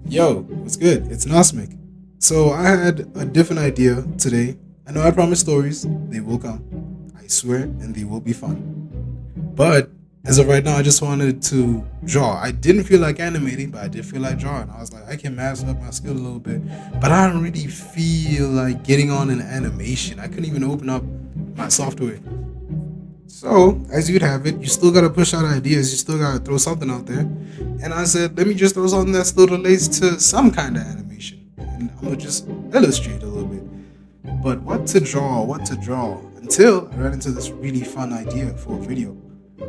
Yo, what's good? It's Nosmirc. So I had a different idea today. I know I promised stories. They will come. I swear, and they will be fun. But as of right now, I just wanted to draw. I didn't feel like animating, but I did feel like drawing. I was like, I can master up my skill a little bit, but I don't really feel like getting on an animation. I couldn't even open up my software. So, as you'd have it, you still gotta push out ideas. You still gotta throw something out there. And I said, let me just throw something that still relates to some kind of animation. And I'm gonna just illustrate a little bit. But what to draw, until I ran into this really fun idea for a video.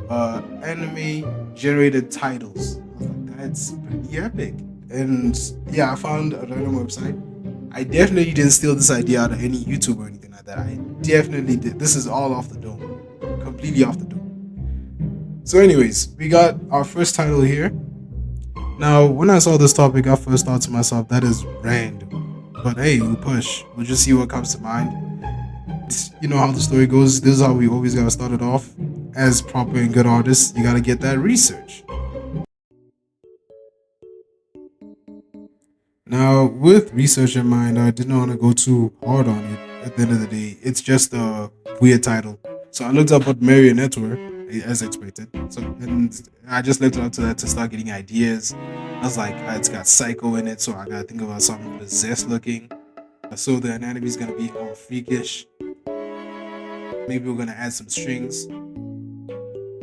Anime generated titles. I was like, that's pretty epic. And yeah, I found a random website. I definitely didn't steal this idea out of any YouTube or anything like that. I definitely did. This is all off the dome. Completely off the dome. So, anyways, we got our first title here. Now, when I saw this topic, I first thought to myself, that is random. But hey, we'll push. We'll just see what comes to mind. You know how the story goes. This is how we always gotta start it off. As proper and good artists, you gotta get that research. Now, with research in mind, I didn't want to go too hard on it. At the end of the day, it's just a weird title. So I looked up what marionettes were, as expected. So and I just left it up to that to start getting ideas. I was like, it's got psycho in it, so I gotta think about something possessed looking. So the anatomy is gonna be all freakish. Maybe we're gonna add some strings.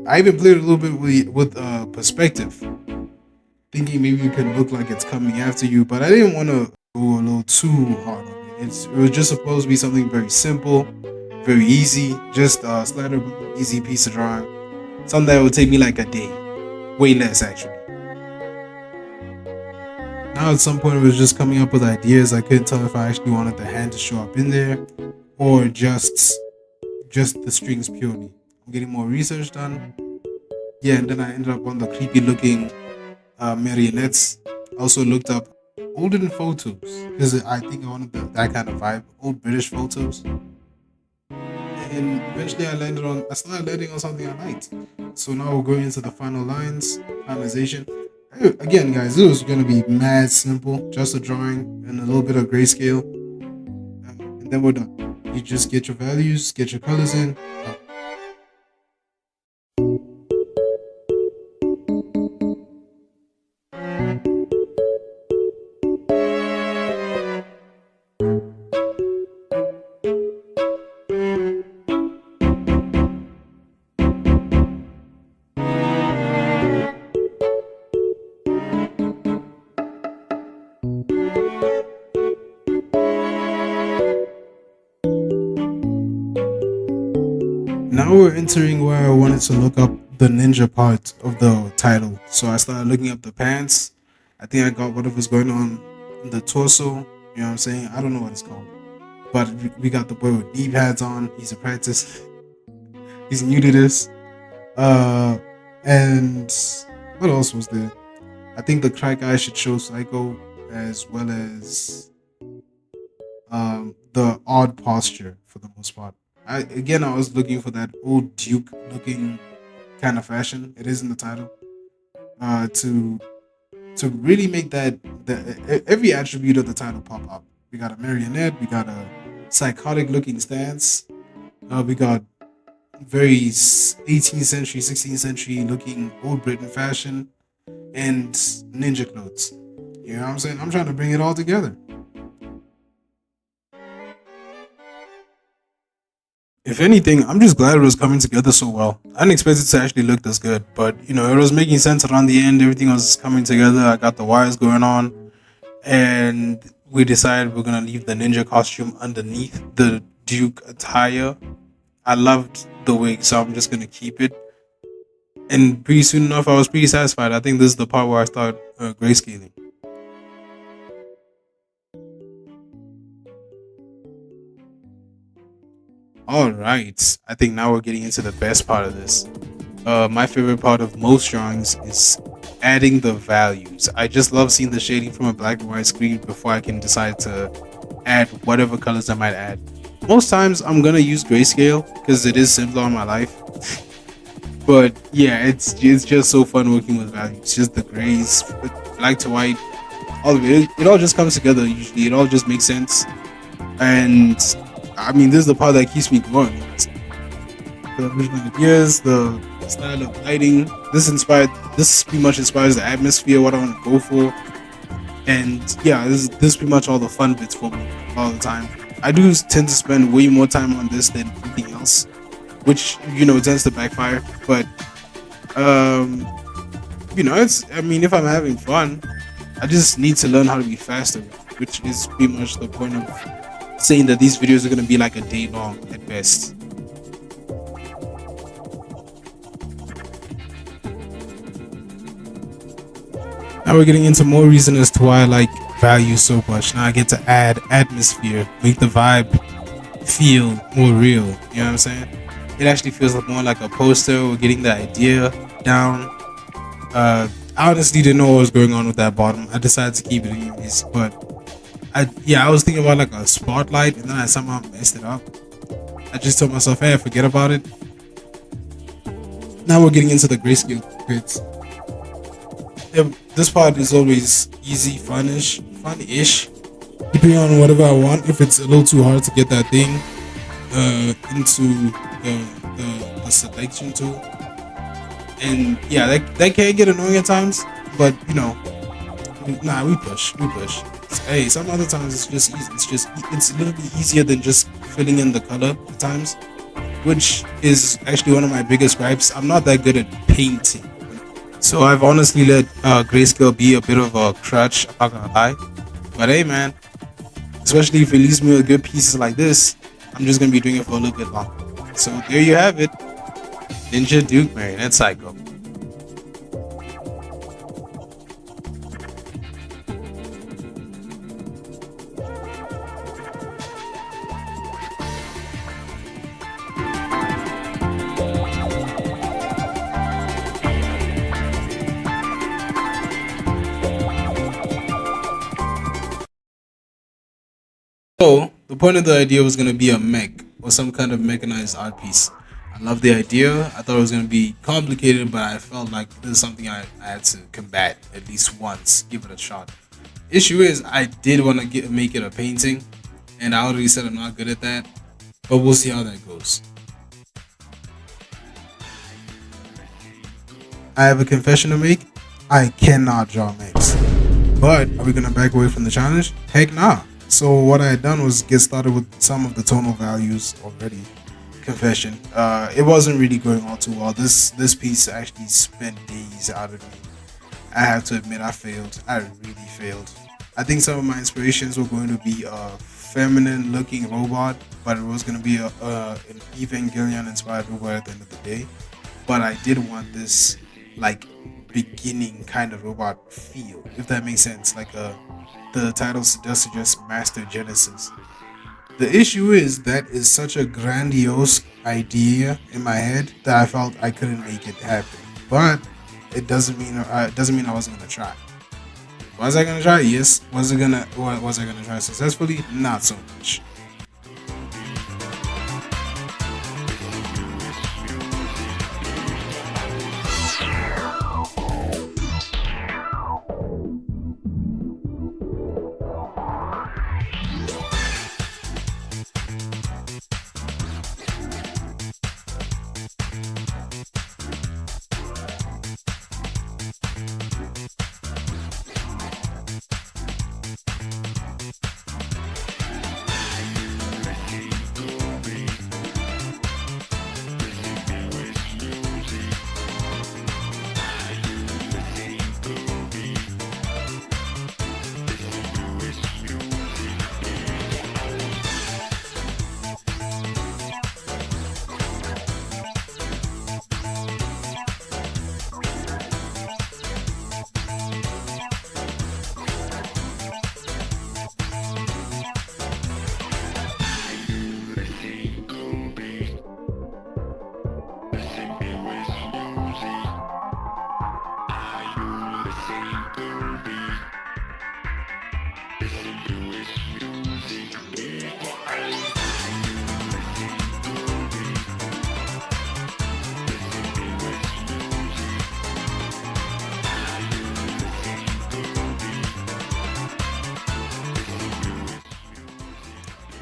I even played a little bit with perspective, thinking maybe it could look like it's coming after you, but I didn't want to go a little too hard on it. It was just supposed to be something very simple, very easy, just a slider, easy piece of drawing, something that would take me like a day, way less actually. Now at some point it was just coming up with ideas. I couldn't tell if I actually wanted the hand to show up in there or just the strings purely. I'm getting more research done. Yeah, and then I ended up on the creepy looking marionettes. Also looked up olden photos because I think I wanted that kind of vibe, old British photos. And eventually I started landing on something I liked. So now we're going into the final lines, finalization. Again, guys, it was gonna be mad simple, just a drawing and a little bit of grayscale, and then we're done. You just get your values, get your colors in. Now we're entering where I wanted to look up the ninja part of the title. So I started looking up the pants. I think I got whatever's going on in the torso. You know what I'm saying? I don't know what it's called. But we got the boy with knee pads on. He's a apprentice. He's new to this. And what else was there? I think the crack eye should show psycho as well as the odd posture for the most part. I was looking for that old Duke looking kind of fashion. It is in the title. To really make that every attribute of the title pop up. We got a marionette. We got a psychotic looking stance. We got very 18th century, 16th century looking old Britain fashion and ninja clothes. You know what I'm saying? I'm trying to bring it all together. If anything, I'm just glad it was coming together so well. I didn't expect it to actually look this good, but it was making sense around the end. Everything was coming together. I got the wires going on, and we decided we're gonna leave the ninja costume underneath the Duke attire. I loved the wig, so I'm just gonna keep it. And pretty soon enough, I was pretty satisfied. I think this is the part where I start grayscaling. All right, I think now we're getting into the best part of this. My favorite part of most drawings is adding the values. I just love seeing the shading from a black and white screen before I can decide to add whatever colors I might add. Most times I'm gonna use grayscale because it is simpler on my life. But yeah, it's just so fun working with values. Just the grays, black to white, all of it all just comes together. Usually, it all just makes sense. And I mean, this is the part that keeps me going. It's the original ideas, the style of lighting. This pretty much inspires the atmosphere, what I want to go for. And yeah, this is pretty much all the fun bits for me all the time. I do tend to spend way more time on this than anything else, which tends to backfire. But um, it's I mean, if I'm having fun, I just need to learn how to be faster, which is pretty much the point of saying that these videos are gonna be like a day long at best. Now we're getting into more reason as to why I like value so much. Now I get to add atmosphere, make the vibe feel more real. You know what I'm saying? It actually feels like more like a poster. We're getting the idea down. I honestly didn't know what was going on with that bottom. I decided to keep it anyways, but I was thinking about like a spotlight, and then I somehow messed it up. I just told myself, hey, forget about it. Now we're getting into the grayscale bits. Yeah, this part is always easy, fun-ish, depending on whatever I want. If it's a little too hard to get that thing into the selection tool, and yeah, that can get annoying at times. But nah, we push. Hey, some other times it's just easy. It's literally easier than just filling in the color at times, which is actually one of my biggest gripes. I'm not that good at painting. So I've honestly let grayscale be a bit of a crutch. I'm not gonna lie, but hey, man, especially if it leaves me with good pieces like this, I'm just gonna be doing it for a little bit longer. So there you have it, Ninja Duke Marionette Psycho. So the point of the idea was gonna be a mech or some kind of mechanized art piece. I love the idea. I thought it was gonna be complicated, but I felt like this is something I had to combat at least once, give it a shot. Issue is I did want to make it a painting, and I already said I'm not good at that, but we'll see how that goes. I have a confession to make. I cannot draw mechs. But are we gonna back away from the challenge? Heck nah. So what I had done was get started with some of the tonal values already. Confession. It wasn't really going all too well. This piece actually spent days out of me. I have to admit I failed. I really failed. I think some of my inspirations were going to be a feminine looking robot, but it was going to be an Evangelion inspired robot at the end of the day. But I did want this like beginning kind of robot feel, if that makes sense. Like the title does suggest Master Genesis. The issue is that is such a grandiose idea in my head that I felt I couldn't make it happen. But it doesn't mean I wasn't gonna try. Was I gonna try? Yes. Was I gonna try successfully? Not so much.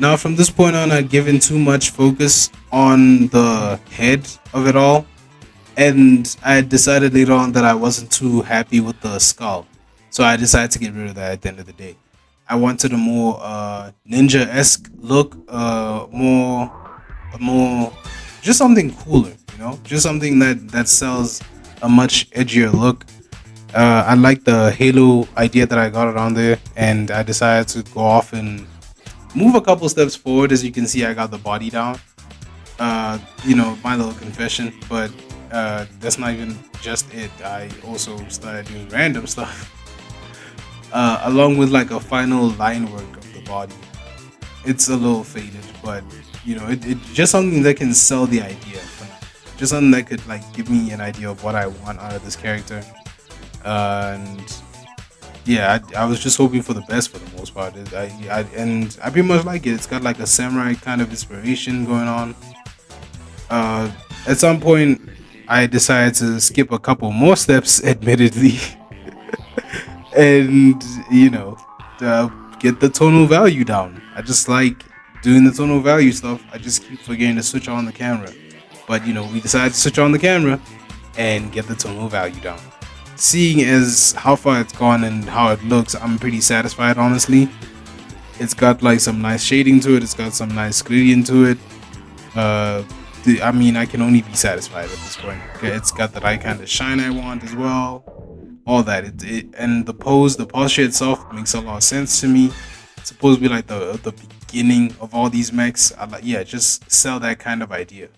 Now, from this point on, I'd given too much focus on the head of it all, and I decided later on that I wasn't too happy with the skull, so I decided to get rid of that at the end of the day. I wanted a more ninja esque look, more, just something cooler, just something that sells a much edgier look. I like the Halo idea that I got around there, and I decided to go off and move a couple steps forward. As you can see, I got the body down. My little confession, but that's not even just it. I also started doing random stuff, along with like a final line work of the body. It's a little faded, but it just something that can sell the idea for now. Just something that could like give me an idea of what I want out of this character. And yeah, I was just hoping for the best for the most part. I pretty much like it. It's got like a samurai kind of inspiration going on. At some point, I decided to skip a couple more steps, admittedly, and uh, get the tonal value down. I just like doing the tonal value stuff. I just keep forgetting to switch on the camera, but we decided to switch on the camera and get the tonal value down. Seeing as how far it's gone and how it looks, I'm pretty satisfied, honestly. It's got like some nice shading to it. It's got some nice gradient to it. I mean, I can only be satisfied at this point. Okay, it's got the right kind of shine I want as well. All that. And the posture itself makes a lot of sense to me. It's supposed to be like the beginning of all these mechs. Yeah, just sell that kind of idea.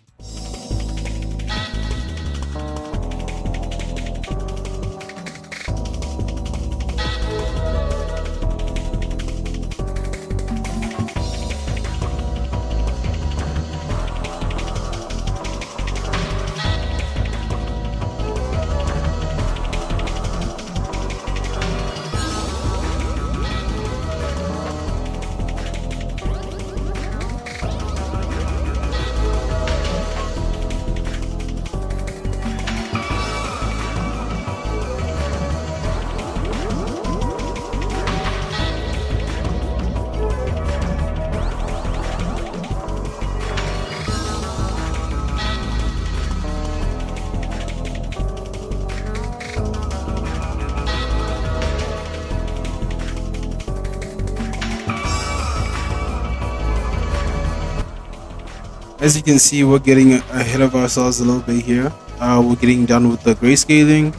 As you can see, we're getting ahead of ourselves a little bit here. We're getting done with the grayscaling.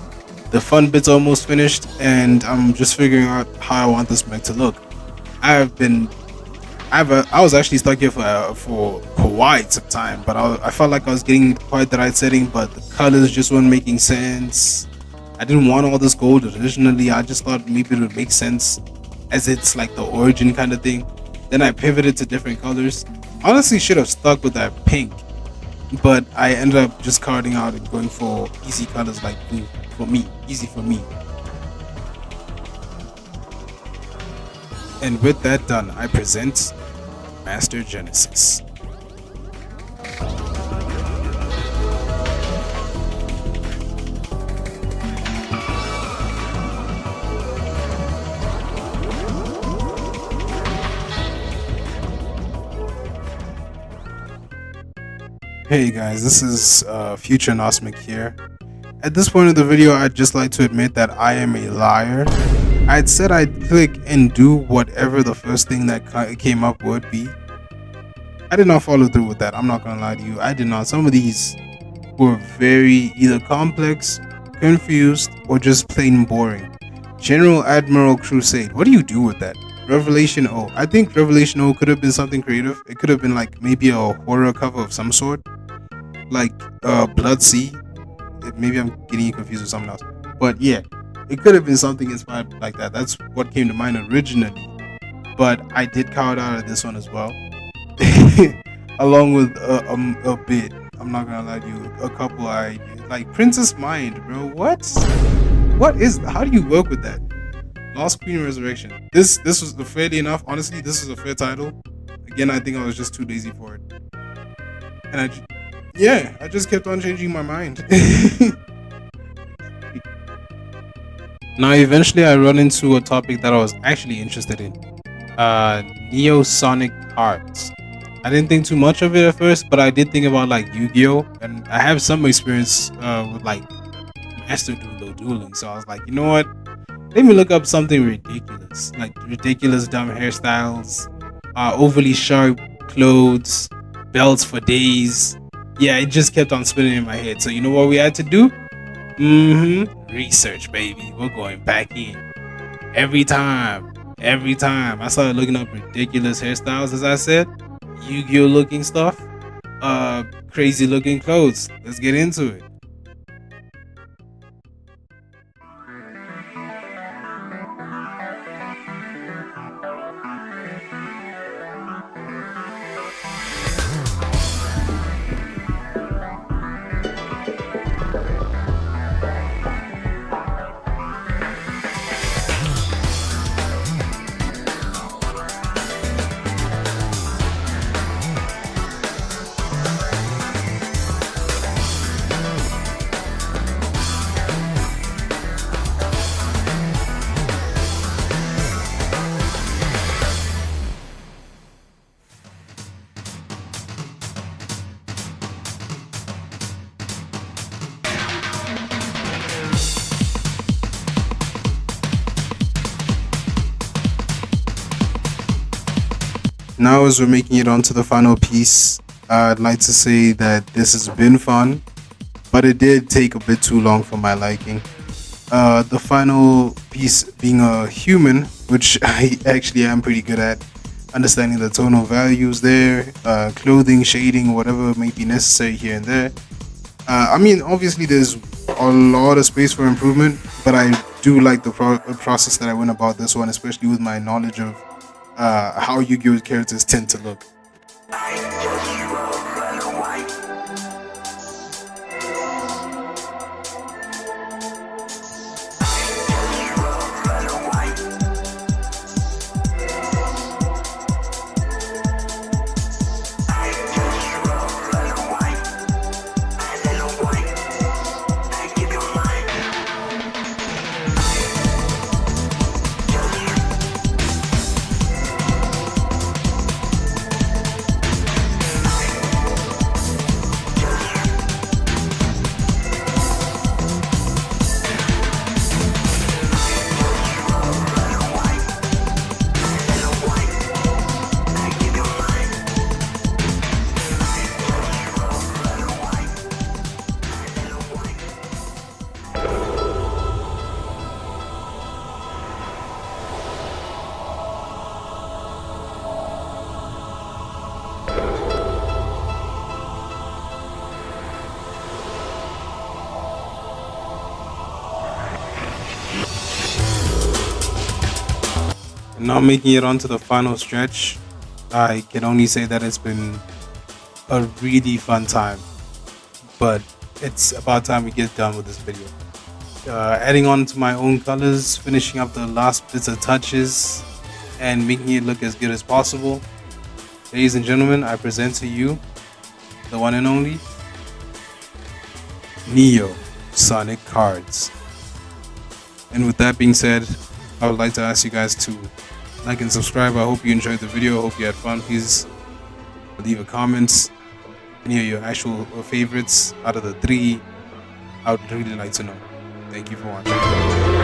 The fun bit's almost finished, and I'm just figuring out how I want this mech to look. I've been, I was actually stuck here for quite some time, but I felt like I was getting quite the right setting, but the colors just weren't making sense. I didn't want all this gold originally. I just thought maybe it would make sense as it's like the origin kind of thing. Then I pivoted to different colors. Honestly, should have stuck with that pink, but I ended up just carding out and going for easy colors like blue for me, easy for me. And with that done, I present Master Genesis. Hey guys, this is future Nosmirc here. At this point of the video, I'd just like to admit that I am a liar. I'd said I'd click and do whatever the first thing that came up would be. I did not follow through with that. I'm not gonna lie to you. I did not. Some of these were very either complex, confused, or just plain boring. General Admiral Crusade. What do you do with that? Revelation O. I think Revelation O could have been something creative. It could have been like maybe a horror cover of some sort, like Blood Sea. Maybe I'm getting you confused with something else, but yeah, it could have been something inspired like that. That's what came to mind originally. But I did count out of this one as well, along with a bit. I'm not gonna lie to you. A couple I like Princess Mind, bro. What? What is? How do you work with that? Lost Queen Resurrection. This was fairly enough. Honestly, this is a fair title. Again, I think I was just too lazy for it, and I just kept on changing my mind. Now, eventually, I run into a topic that I was actually interested in. Neosonic cards. I didn't think too much of it at first, but I did think about like Yu-Gi-Oh, and I have some experience with like Master dueling. So I was like, you know what? Let me look up something ridiculous, like ridiculous dumb hairstyles, overly sharp clothes, belts for days. Yeah, it just kept on spinning in my head. So you know what we had to do? Research, baby. We're going back in every time. Every time I started looking up ridiculous hairstyles, as I said, Yu-Gi-Oh looking stuff, crazy looking clothes. Let's get into it. Now, as we're making it onto the final piece, I'd like to say that this has been fun, but it did take a bit too long for my liking. The final piece being a human, which I actually am pretty good at, understanding the tonal values there, clothing, shading, whatever may be necessary here and there. I mean, obviously, there's a lot of space for improvement, but I do like the process that I went about this one, especially with my knowledge of how Yu-Gi-Oh characters tend to look. Now making it onto the final stretch, I can only say that it's been a really fun time. But it's about time we get done with this video. Adding on to my own colors, finishing up the last bits of touches, and making it look as good as possible. Ladies and gentlemen, I present to you the one and only Neo Sonic cards. And with that being said, I would like to ask you guys to like and subscribe. I hope you enjoyed the video. I hope you had fun. Please leave a comment. Any of your actual favorites out of the three, I would really like to know. Thank you for watching.